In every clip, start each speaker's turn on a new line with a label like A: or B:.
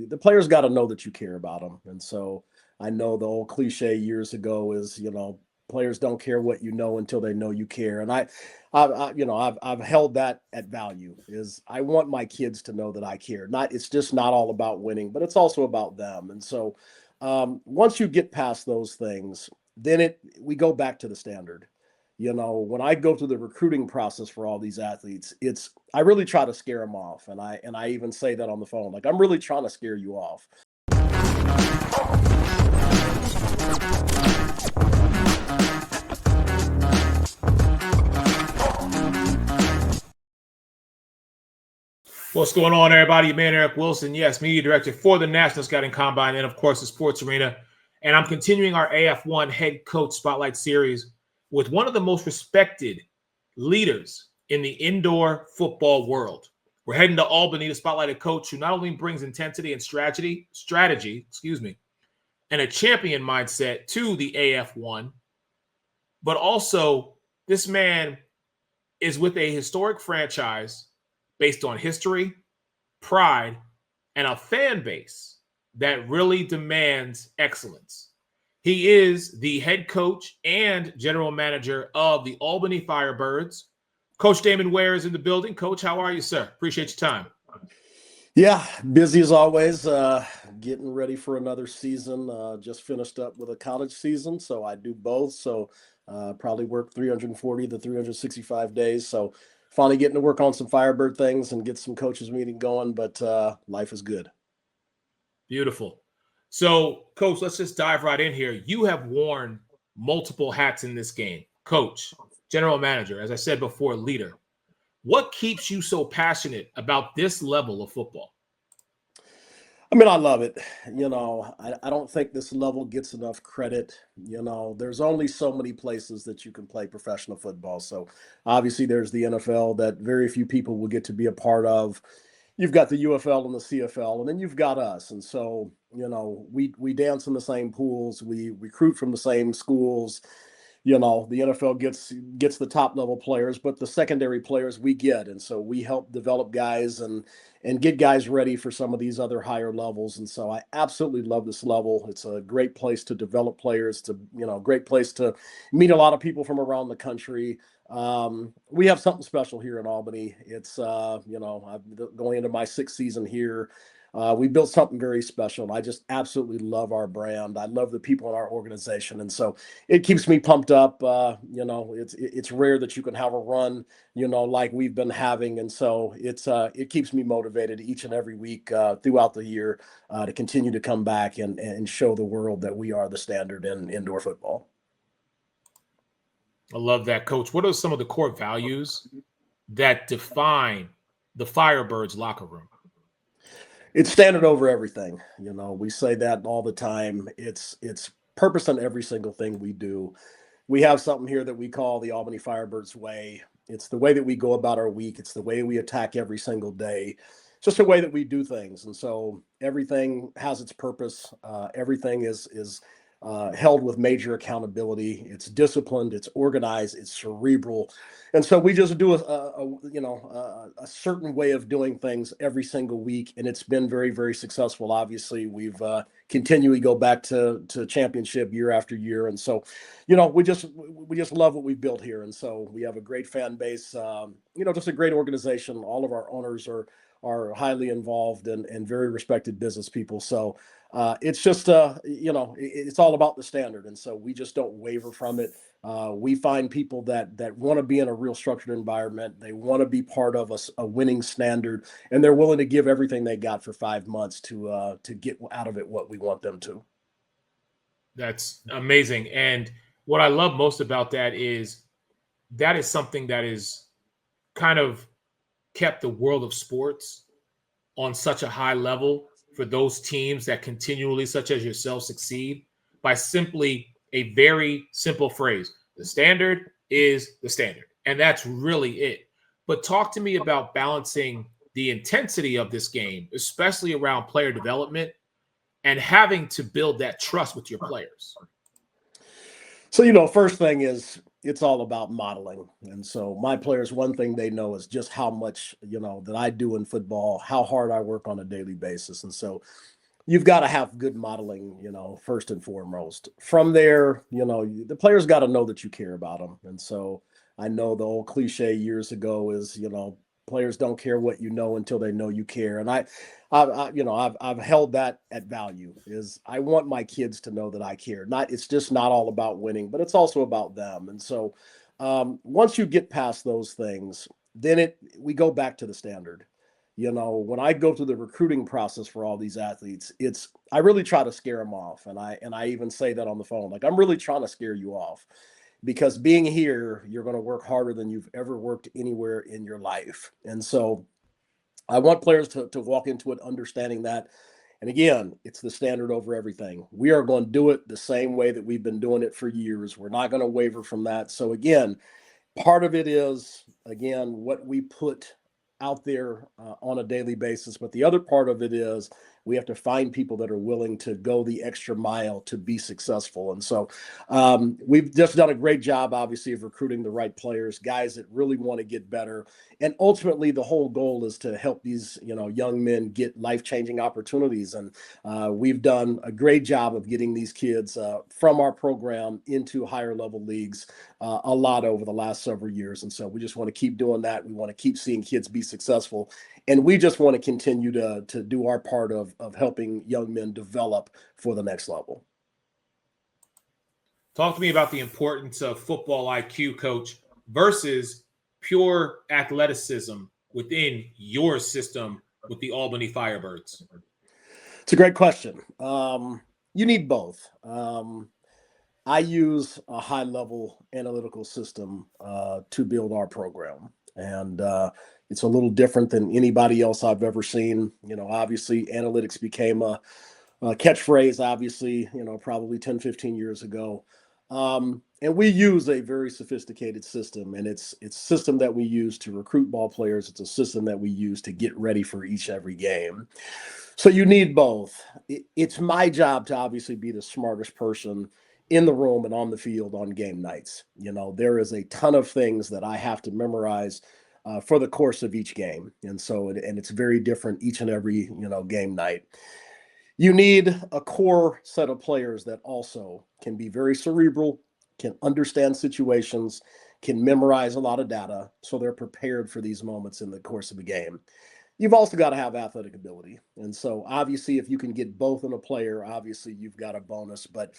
A: the players got to know that you care about them. And so I know the old cliche years ago is, players don't care what you know until they know you care. And I've held that at value. Is I want my kids to know that I care. It's just not all about winning, but it's also about them. And so once you get past those things, then we go back to the standard. When I go through the recruiting process for all these athletes, I really try to scare them off, and I even say that on the phone, like, I'm really trying to scare you off.
B: What's going on, everybody? Your man, Eric Wilson. Yes, media director for the National Scouting Combine and, of course, the Sports Arena. And I'm continuing our AF1 Head Coach Spotlight Series with one of the most respected leaders in the indoor football world. We're heading to Albany to spotlight a coach who not only brings intensity and strategy, and a champion mindset to the AF1, but also this man is with a historic franchise based on history, pride, and a fan base that really demands excellence. He is the head coach and general manager of the Albany Firebirds. Coach Damon Ware is in the building. Coach, how are you, sir? Appreciate your time.
A: Yeah, busy as always, getting ready for another season. Just finished up with a college season, so I do both. So probably work 340 to 365 days. So finally getting to work on some Firebird things and get some coaches meeting going, but life is good.
B: Beautiful. So, Coach, let's just dive right in here. You have worn multiple hats in this game. Coach, general manager, as I said before, leader. What keeps you so passionate about this level of football?
A: I mean, I love it. I don't think this level gets enough credit. There's only so many places that you can play professional football. So obviously there's the NFL that very few people will get to be a part of. You've got the UFL and the CFL, and then you've got us. And so, we dance in the same pools. We recruit from the same schools. The NFL gets the top level players, but the secondary players we get. And so we help develop guys and get guys ready for some of these other higher levels. And so I absolutely love this level. It's a great place to develop players, to, great place to meet a lot of people from around the country. We have something special here in Albany. It's, I'm going into my 6th season here. We built something very special, and I just absolutely love our brand. I love the people in our organization, and so it keeps me pumped up. It's rare that you can have a run, like we've been having, and so it keeps me motivated each and every week throughout the year to continue to come back and show the world that we are the standard in indoor football.
B: I love that, Coach. What are some of the core values that define the Firebirds locker room?
A: It's standard over everything. We say that all the time. It's purpose on every single thing we do. We have something here that we call the Albany Firebirds way. It's the way that we go about our week. It's the way we attack every single day. It's just the way that we do things. And so everything has its purpose. Everything is held with major accountability. It's disciplined, it's organized, it's cerebral. And so we just do a certain way of doing things every single week. And it's been very, very successful. Obviously, we've continually go back to championship year after year. And so, we just love what we've built here. And so we have a great fan base, just a great organization. All of our owners are highly involved and very respected business people. So it's just, it's all about the standard. And so we just don't waver from it. We find people that want to be in a real structured environment. They want to be part of a winning standard, and they're willing to give everything they got for 5 months to get out of it what we want them to.
B: That's amazing. And what I love most about that is something that is kind of kept the world of sports on such a high level for those teams that continually, such as yourself, succeed by simply a very simple phrase. The standard is the standard. And that's really it. But talk to me about balancing the intensity of this game, especially around player development and having to build that trust with your players.
A: So, first thing is it's all about modeling. And so my players, one thing they know is just how much, that I do in football, how hard I work on a daily basis. And so you've got to have good modeling, first and foremost. From there, the players got to know that you care about them. And so I know the old cliche years ago is, players don't care what you know until they know you care. And I've held that at value. Is I want my kids to know that I care. It's just not all about winning, but it's also about them. And so once you get past those things, then we go back to the standard. When I go through the recruiting process for all these athletes, I really try to scare them off. And I even say that on the phone, like, I'm really trying to scare you off, because being here, you're going to work harder than you've ever worked anywhere in your life. And so I want players to walk into it understanding that. And again, it's the standard over everything. We are going to do it the same way that we've been doing it for years. We're not going to waver from that. So again, part of it is, again, what we put out there on a daily basis. But the other part of it is we have to find people that are willing to go the extra mile to be successful. And so we've just done a great job, obviously, of recruiting the right players, guys that really want to get better. And ultimately, the whole goal is to help these, young men get life-changing opportunities. And we've done a great job of getting these kids from our program into higher level leagues a lot over the last several years. And so we just want to keep doing that. We want to keep seeing kids be successful. And we just want to continue to do our part of helping young men develop for the next level.
B: Talk to me about the importance of football IQ, Coach, versus pure athleticism within your system with the Albany Firebirds.
A: It's a great question. You need both. I use a high-level analytical system to build our program, and it's a little different than anybody else I've ever seen. Obviously, analytics became a catchphrase, obviously, probably 10, 15 years ago. And we use a very sophisticated system, and it's a system that we use to recruit ball players. It's a system that we use to get ready for every game. So you need both. It's my job to obviously be the smartest person in the room and on the field on game nights. There is a ton of things that I have to memorize for the course of each game. And so, and it's very different each and every, game night. You need a core set of players that also can be very cerebral, can understand situations, can memorize a lot of data, so they're prepared for these moments in the course of a game. You've also got to have athletic ability. And so obviously, if you can get both in a player, obviously you've got a bonus, but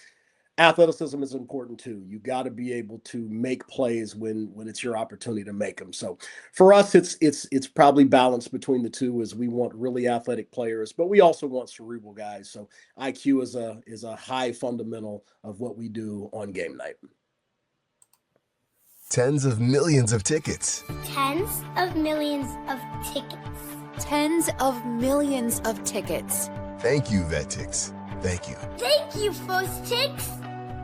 A: athleticism is important too. You got to be able to make plays when it's your opportunity to make them. So for us, it's probably balanced between the two, as we want really athletic players, but we also want cerebral guys. So IQ is a high fundamental of what we do on game night.
C: Tens of millions of tickets.
D: Tens of millions of tickets.
E: Tens of millions of tickets.
C: Thank you, VetTix. Thank you.
D: Thank you, First Tix.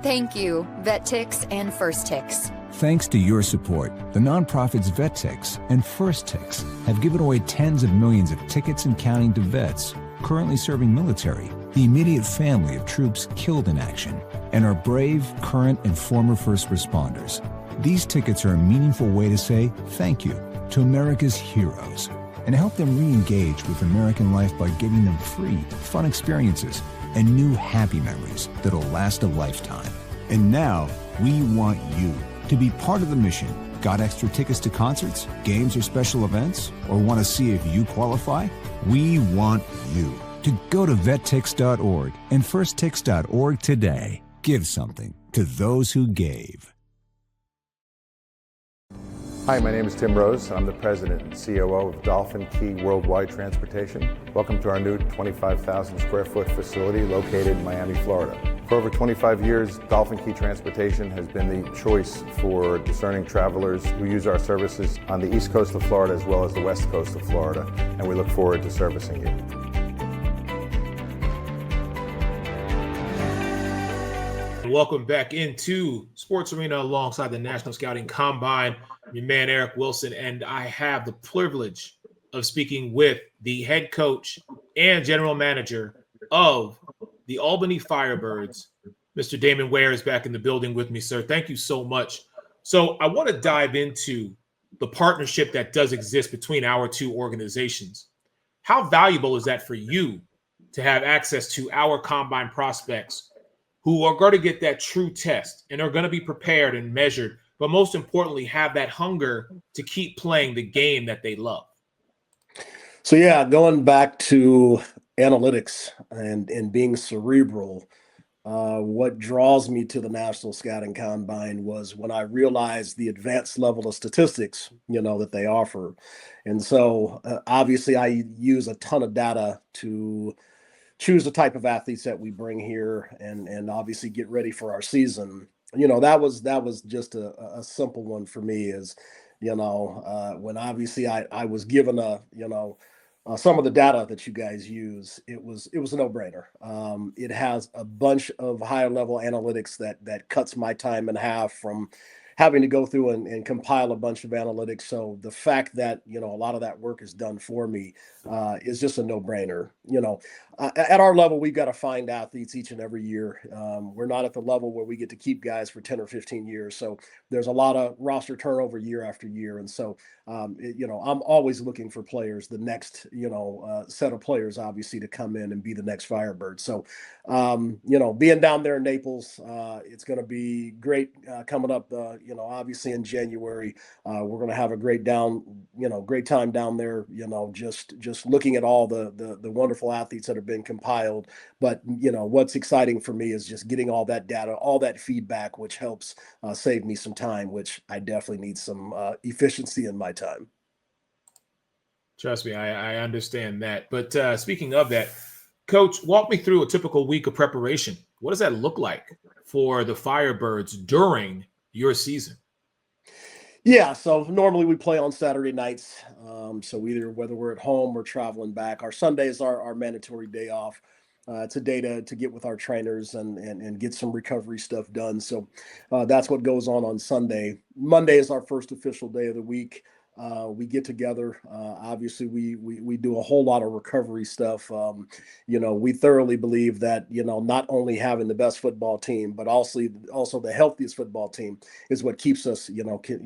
E: Thank you, VetTix and First Tix.
F: Thanks to your support, the nonprofits VetTix and First Tix have given away tens of millions of tickets and counting to vets currently serving military, the immediate family of troops killed in action, and our brave, current, and former first responders. These tickets are a meaningful way to say thank you to America's heroes and help them re-engage with American life by giving them free, fun experiences and new happy memories that'll last a lifetime. And now, we want you to be part of the mission. Got extra tickets to concerts, games, or special events? Or want to see if you qualify? We want you to go to vettix.org and firsttix.org today. Give something to those who gave.
G: Hi, my name is Tim Rose. I'm the president and COO of Dolphin Key Worldwide Transportation. Welcome to our new 25,000 square foot facility located in Miami, Florida. For over 25 years, Dolphin Key Transportation has been the choice for discerning travelers who use our services on the East Coast of Florida as well as the West Coast of Florida, and we look forward to servicing you.
B: Welcome back into Sports Arena alongside the National Scouting Combine. Your man, Eric Wilson, and I have the privilege of speaking with the head coach and general manager of the Albany Firebirds. Mr. Damon Ware is back in the building with me, sir. Thank you so much. So I want to dive into the partnership that does exist between our two organizations. How valuable is that for you to have access to our combine prospects who are going to get that true test and are going to be prepared and measured, but most importantly, have that hunger to keep playing the game that they love.
A: So yeah, going back to analytics and being cerebral, what draws me to the National Scouting Combine was when I realized the advanced level of statistics, that they offer. And so obviously I use a ton of data to choose the type of athletes that we bring here and obviously get ready for our season. That was just a simple one for me is, when obviously I was given some of the data that you guys use, it was a no-brainer. It has a bunch of higher level analytics that cuts my time in half from having to go through and compile a bunch of analytics. So the fact that a lot of that work is done for me is just a no-brainer. At our level, we've got to find athletes each and every year. We're not at the level where we get to keep guys for 10 or 15 years. So there's a lot of roster turnover year after year. And so, I'm always looking for players, the next, set of players, obviously, to come in and be the next Firebird. So, being down there in Naples, it's going to be great coming up, obviously in January. We're going to have a great time down there, just looking at all the wonderful athletes that have been compiled. But, what's exciting for me is just getting all that data, all that feedback, which helps save me some time, which I definitely need some efficiency in my time.
B: Trust me, I understand that. But speaking of that, Coach, walk me through a typical week of preparation. What does that look like for the Firebirds during your season?
A: Yeah, so normally we play on Saturday nights. So whether we're at home or traveling back, our Sunday is our mandatory day off. It's a day to get with our trainers and get some recovery stuff done. So that's what goes on Sunday. Monday is our first official day of the week. We get together. Obviously, we do a whole lot of recovery stuff. We thoroughly believe that not only having the best football team, but also the healthiest football team is what keeps us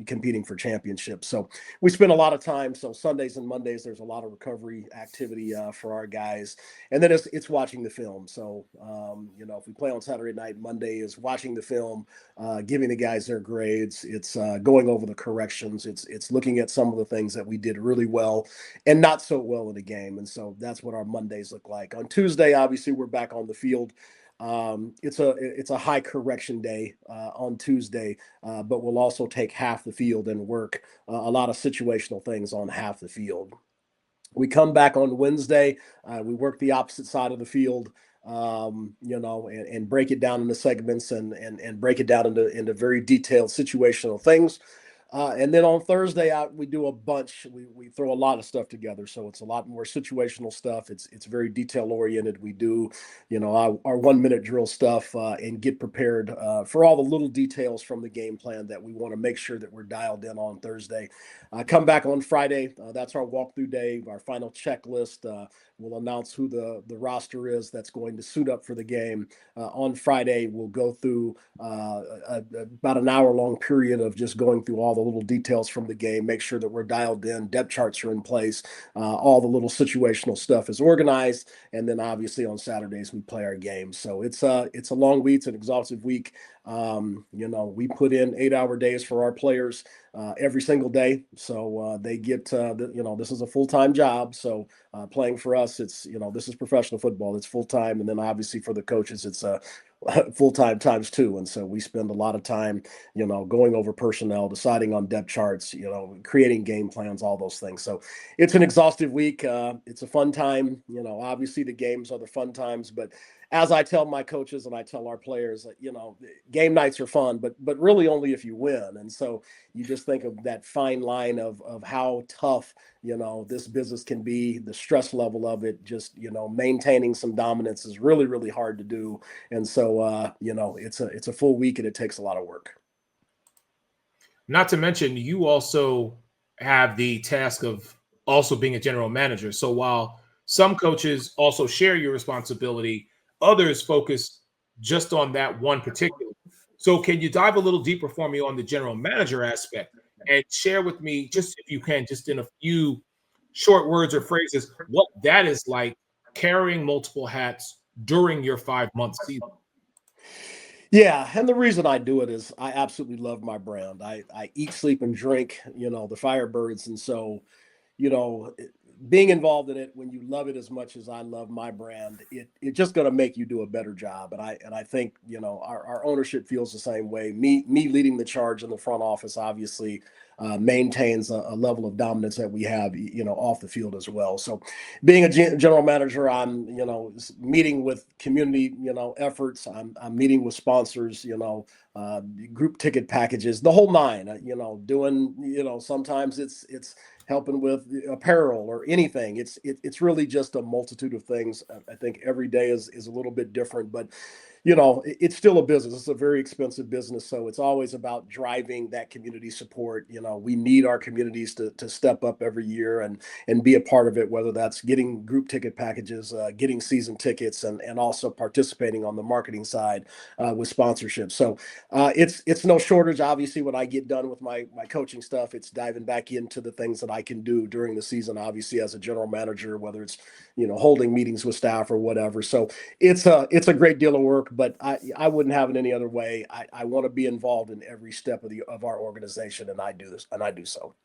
A: competing for championships. So we spend a lot of time. So Sundays and Mondays, there's a lot of recovery activity for our guys, and then it's watching the film. So if we play on Saturday night, Monday is watching the film, giving the guys their grades. It's going over the corrections. It's looking at some of the things that we did really well and not so well in the game. And so that's what our Mondays look like. On Tuesday, obviously, we're back on the field. It's a high correction day on Tuesday, but we'll also take half the field and work a lot of situational things on half the field. We come back on Wednesday. We work the opposite side of the field. And break it down into segments and break it down into very detailed situational things. And then on Thursday we do a bunch. We throw a lot of stuff together, so it's a lot more situational stuff. It's very detail oriented. We do, our 1 minute drill stuff and get prepared for all the little details from the game plan that we want to make sure that we're dialed in on Thursday. Come back on Friday. That's our walkthrough day, our final checklist. We'll announce who the roster is that's going to suit up for the game. On Friday, we'll go through about an hour-long period of just going through all the little details from the game, make sure that we're dialed in, depth charts are in place, all the little situational stuff is organized, and then obviously on Saturdays we play our games. So it's a long week, it's an exhaustive week. We put in 8-hour days for our players every single day. So they get, this is a full-time job. So playing for us, it's, this is professional football. It's full-time. And then obviously for the coaches, it's full-time times 2. And so we spend a lot of time, going over personnel, deciding on depth charts, creating game plans, all those things. So it's an exhaustive week. It's a fun time. Obviously the games are the fun times, but as I tell my coaches and I tell our players, game nights are fun, but really only if you win. And so you just think of that fine line of how tough, this business can be, the stress level of it, just, maintaining some dominance is really, really hard to do. And so, it's a full week and it takes a lot of work.
B: Not to mention, you also have the task of also being a general manager. So while some coaches also share your responsibility, others focus just on that one particular. So can you dive a little deeper for me on the general manager aspect and share with me, just if you can, just in a few short words or phrases, what that is like carrying multiple hats during your 5-month season?
A: Yeah, and the reason I do it is I absolutely love my brand. I eat, sleep, and drink, the Firebirds, and so being involved in it when you love it as much as I love my brand, it's just going to make you do a better job. And I think our ownership feels the same way. Me leading the charge in the front office obviously maintains a level of dominance that we have off the field as well. So being a general manager, I'm meeting with community efforts. I'm meeting with sponsors. Group ticket packages, the whole nine. Doing sometimes it's helping with apparel or anything. It's really just a multitude of things. I think every day is a little bit different, but it's still a business. It's a very expensive business, so it's always about driving that community support. We need our communities to step up every year and be a part of it, whether that's getting group ticket packages, getting season tickets, and also participating on the marketing side with sponsorship. So it's no shortage. Obviously, when I get done with my coaching stuff, it's diving back into the things that I can do during the season, obviously as a general manager, whether it's holding meetings with staff or whatever. So it's a great deal of work, but I wouldn't have it any other way. I want to be involved in every step of our organization, and I do so.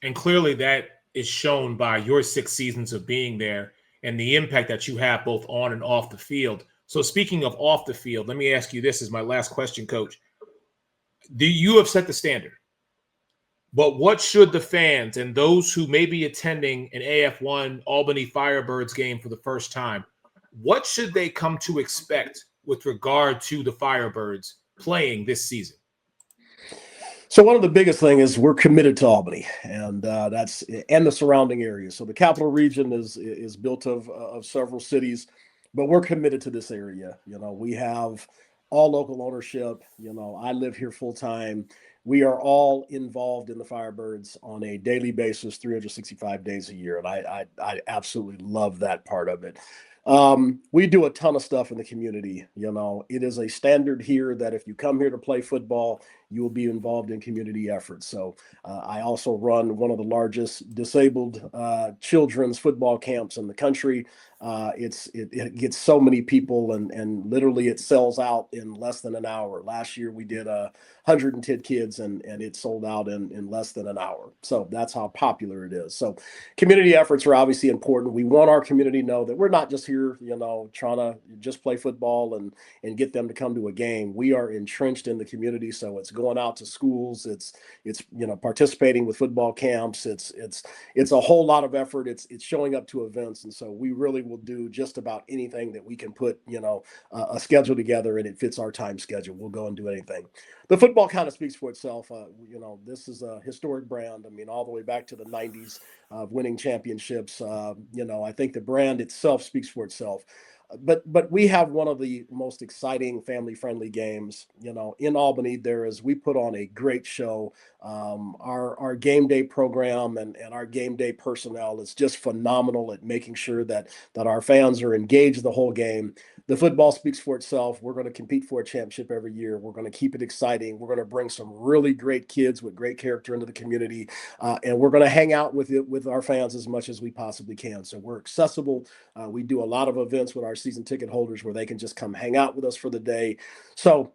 B: And clearly that is shown by your 6 seasons of being there and the impact that you have both on and off the field. So speaking of off the field, let me ask you this as my last question, Coach. You have set the standard, but what should the fans and those who may be attending an AF1 Albany Firebirds game for the first time, what should they come to expect with regard to the Firebirds playing this season?
A: So one of the biggest thing is we're committed to Albany, and and the surrounding areas. So the capital region is built of several cities, but we're committed to this area. We have all local ownership. I live here full time. We are all involved in the Firebirds on a daily basis, 365 days a year, and I absolutely love that part of it. We do a ton of stuff in the community. It is a standard here that if you come here to play football, you will be involved in community efforts. So I also run one of the largest disabled children's football camps in the country. It gets so many people, and literally it sells out in less than an hour. Last year we did 110 kids, and it sold out in less than an hour. So that's how popular it is. So community efforts are obviously important. We want our community to know that we're not just here, trying to just play football and get them to come to a game. We are entrenched in the community. So it's going out to schools. It's participating with football camps. It's a whole lot of effort. It's showing up to events. And so we really will do just about anything that we can put, a schedule together and it fits our time schedule. We'll go and do anything. The football kind of speaks for itself. This is a historic brand. I mean, all the way back to the 90s of winning championships. I think the brand itself speaks for itself. But we have one of the most exciting family-friendly games, in Albany. We put on a great show. Our game day program and our game day personnel is just phenomenal at making sure that our fans are engaged the whole game. The football speaks for itself. We're going to compete for a championship every year. We're going to keep it exciting. We're going to bring some really great kids with great character into the community, and we're going to hang out with our fans as much as we possibly can. So we're accessible. We do a lot of events with our season ticket holders where they can just come hang out with us for the day. So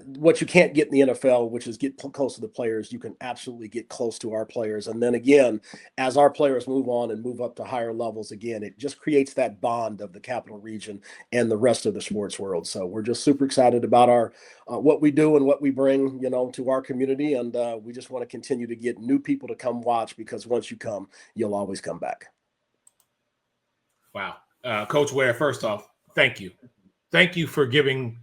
A: what you can't get in the NFL, which is get close to the players, you can absolutely get close to our players. And then again, as our players move on and move up to higher levels, again, it just creates that bond of the capital region and the rest of the sports world. So we're just super excited about our what we do and what we bring, to our community. And we just want to continue to get new people to come watch, because once you come, you'll always come back.
B: Wow. Coach Ware, first off, thank you. Thank you for giving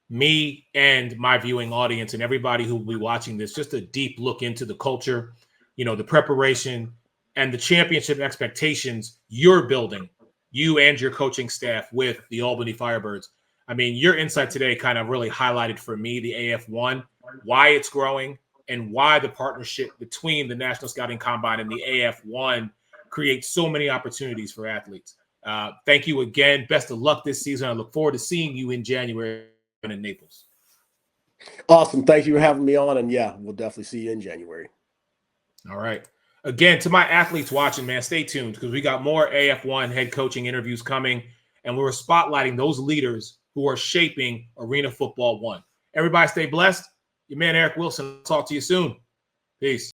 B: me and my viewing audience and everybody who will be watching this just a deep look into the culture, the preparation and the championship expectations you're building, you and your coaching staff, with the Albany Firebirds. I mean, your insight today kind of really highlighted for me the AF1, why it's growing, and why the partnership between the National Scouting Combine and the AF1 creates so many opportunities for athletes. Thank you again. Best of luck this season. I look forward to seeing you in January in Naples.
A: Awesome. Thank you for having me on. And yeah, we'll definitely see you in January.
B: All right. Again, to my athletes watching, man, stay tuned because we got more AF1 head coaching interviews coming, and we're spotlighting those leaders who are shaping Arena Football 1. Everybody stay blessed. Your man, Eric Wilson. Talk to you soon. Peace.